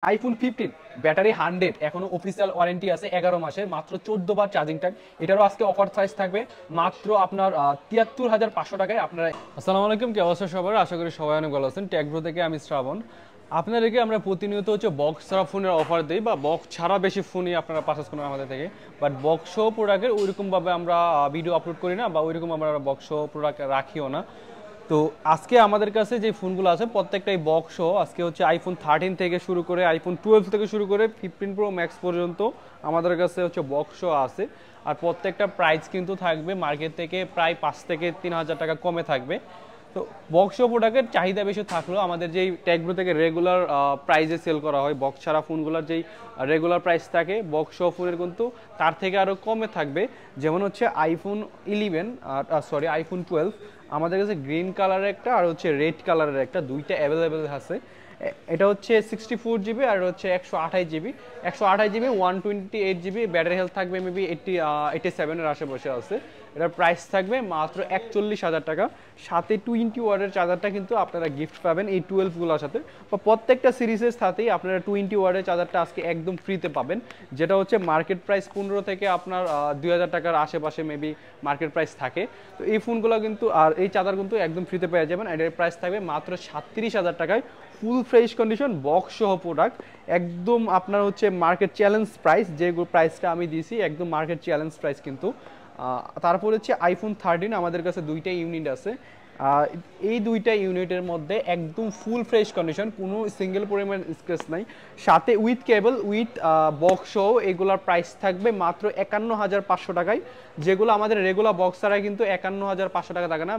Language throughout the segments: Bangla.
আইফোন 15 ব্যাটারি 100 এখনো অফিসিয়াল ওয়ারেন্টি আছে 11 মাসের, মাত্র 14 বার চার্জিং টাইম। এটারও আজকে অফার প্রাইস থাকবে মাত্র আপনার 73,500 টাকায়। আপনারা আসসালামু আলাইকুম, কি অবস্থা সবার? আশা করি সবাই অনেক ভালো আছেন। টেকব্রো থেকে আমি শ্রাবণ। আপনাদেরকে আমরা প্রতিনিয়ত বক্স ছাড়া ফোনের অফার দিই, বা বক্স ছাড়া বেশি ফোনই আপনারা পারচেস করেন আমাদের থেকে। বাট বক্স সহ প্রোডাক্টের ওইরকমভাবে আমরা ভিডিও আপলোড করি না, বা ওইরকম আমরা বক্স সহ প্রোডাক্ট রাখিও না। তো আজকে আমাদের কাছে যে ফোনগুলো আছে প্রত্যেকটাই বক্স সহ। আজকে আইফোন 13 থেকে শুরু করে আইফোন 12 থেকে শুরু করে 15 প্রো ম্যাক্স পর্যন্ত আমাদের কাছে বক্স সহ আছে। আর প্রত্যেকটা প্রাইস কিন্তু থাকবে মার্কেট থেকে প্রায় 5 থেকে 3,000 টাকা কমে থাকবে। তো বক্স সহ প্রোডাক্টের চাহিদা বেশি থাকলেও আমাদের যেই টেকব্রো থেকে রেগুলার প্রাইসে সেল করা হয়, বক্স ছাড়া ফোনগুলোর যেই রেগুলার প্রাইস থাকে বক্স সহ ফোনের কিন্তু তার থেকে আরও কমে থাকবে। যেমন আইফোন 11 আইফোন 12 আমাদের কাছে গ্রিন কালারের একটা আর রেড কালারের একটা, দুইটা অ্যাভেলেবেল আছে। এটা 64 জিবি আর 128 GB. 128 GB 128 GB battery health থাকবে মেবি 87-এর আশেপাশে আছে। এটার প্রাইস থাকবে মাত্র 41,000 টাকা। সাথে 20 ওয়াটের চার্জারটা কিন্তু আপনারা গিফট পাবেন এই 12গুলোর সাথে, বা প্রত্যেকটা সিরিজের সাথেই আপনারা 20 ওয়াটের চার্জারটা আজকে একদম ফ্রিতে পাবেন, যেটা মার্কেট প্রাইস 15 থেকে আপনার 2,000 টাকার আশেপাশে মেবি মার্কেট প্রাইস থাকে। তো এই ফোনগুলো কিন্তু আর এই চার্জার কিন্তু একদম ফ্রিতে পেয়ে যাবেন। এটার প্রাইস থাকবে মাত্র 37,000 টাকায়, ফুল ফ্রেশ কন্ডিশন বক্স সহ প্রোডাক্ট। একদম আপনার মার্কেট চ্যালেঞ্জ প্রাইস, যে প্রাইসটা আমি দিয়েছি একদম মার্কেট চ্যালেঞ্জ প্রাইস কিন্তু। তারপর আইফোন 13 আমাদের কাছে দুইটা ইউনিট আছে। এই দুইটা ইউনিটের মধ্যে একদম ফুল ফ্রেশ কন্ডিশন, কোনো সিঙ্গেল পরিমাণ স্ক্র্যাচ নাই। সাথে উইথ কেবল উইথ বক্স সহ এগুলোর প্রাইস থাকবে মাত্র 51,500 টাকায়। যেগুলো আমাদের রেগুলার বক্স ছাড়া কিন্তু 51,500 টাকা থাকে না,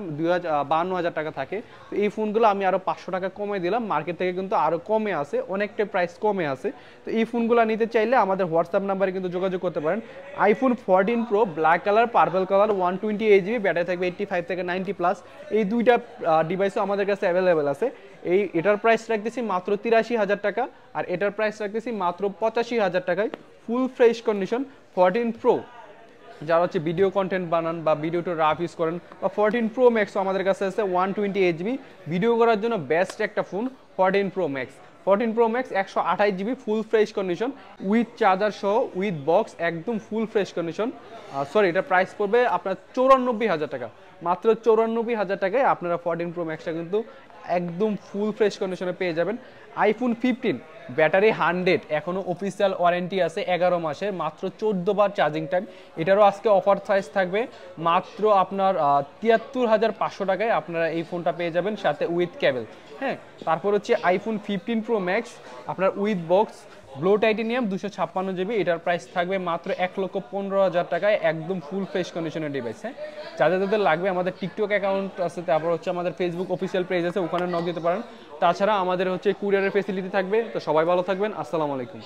52,000 টাকা থাকে। তো এই ফোনগুলো আমি আরও 500 টাকা কমে দিলাম, মার্কেট থেকে কিন্তু আরও কমে আছে, অনেকটা প্রাইস কমে আছে। তো এই ফোনগুলো নিতে চাইলে আমাদের হোয়াটসঅ্যাপ নাম্বারে কিন্তু যোগাযোগ করতে পারেন। IPhone 14 pro black colour, purple colour, 128 GB battery থাকবে 85 থেকে 90+। এই দুইটা ডিভাইসও আমাদের কাছে অ্যাভেলেবেল আছে। এটার প্রাইস রাখতেছি মাত্র 83,000 টাকা, আর এটার প্রাইস রাখতেছি মাত্র 85,000 টাকায়। ফুল ফ্রেশ কন্ডিশন 14 প্রো যারা ভিডিও কন্টেন্ট বানান বা ভিডিওটা রাফ ইউজ করেন, বা 14 প্রো ম্যাক্সও আমাদের কাছে আছে 128 জিবি ভিডিও করার জন্য বেস্ট একটা phone 14 pro max. 14 pro max 128 GB full fresh condition with charger সহ উইথ বক্স, একদম ফুল ফ্রেশ কন্ডিশন। এটা প্রাইস পড়বে আপনার 94,000 টাকা। মাত্র 94,000 টাকায় আপনারা 14 প্রো ম্যাক্সটা কিন্তু একদম ফুল ফ্রেশ কন্ডিশনে পেয়ে যাবেন। আইফোন 15 ব্যাটারি 100 এখনো অফিসিয়াল ওয়ারেন্টি আছে 11 মাসের, মাত্র 14 বার চার্জিং টাইম। এটারও আজকে অফার প্রাইস থাকবে মাত্র আপনার 73,500 টাকায়। আপনারা এই ফোনটা পেয়ে যাবেন সাথে উইথ কেবল। হ্যাঁ, তারপর আইফোন 15 প্রো ম্যাক্স আপনার with box blue titanium 256 GB. এটার প্রাইস থাকবে মাত্র 1,15,000 টাকায়, একদম ফুল ফ্রেশ কন্ডিশনের ডিভাইস। হ্যাঁ, যাদের লাগবে আমাদের টিকটক অ্যাকাউন্ট আছে, তারপর আমাদের ফেসবুক অফিসিয়াল পেজ আছে, ওখানে নক দিতে পারেন। তাছাড়া আমাদের কুরিয়ারের ফেসিলিটি থাকবে। তো সবাই ভালো থাকবেন, আসসালামু আলাইকুম।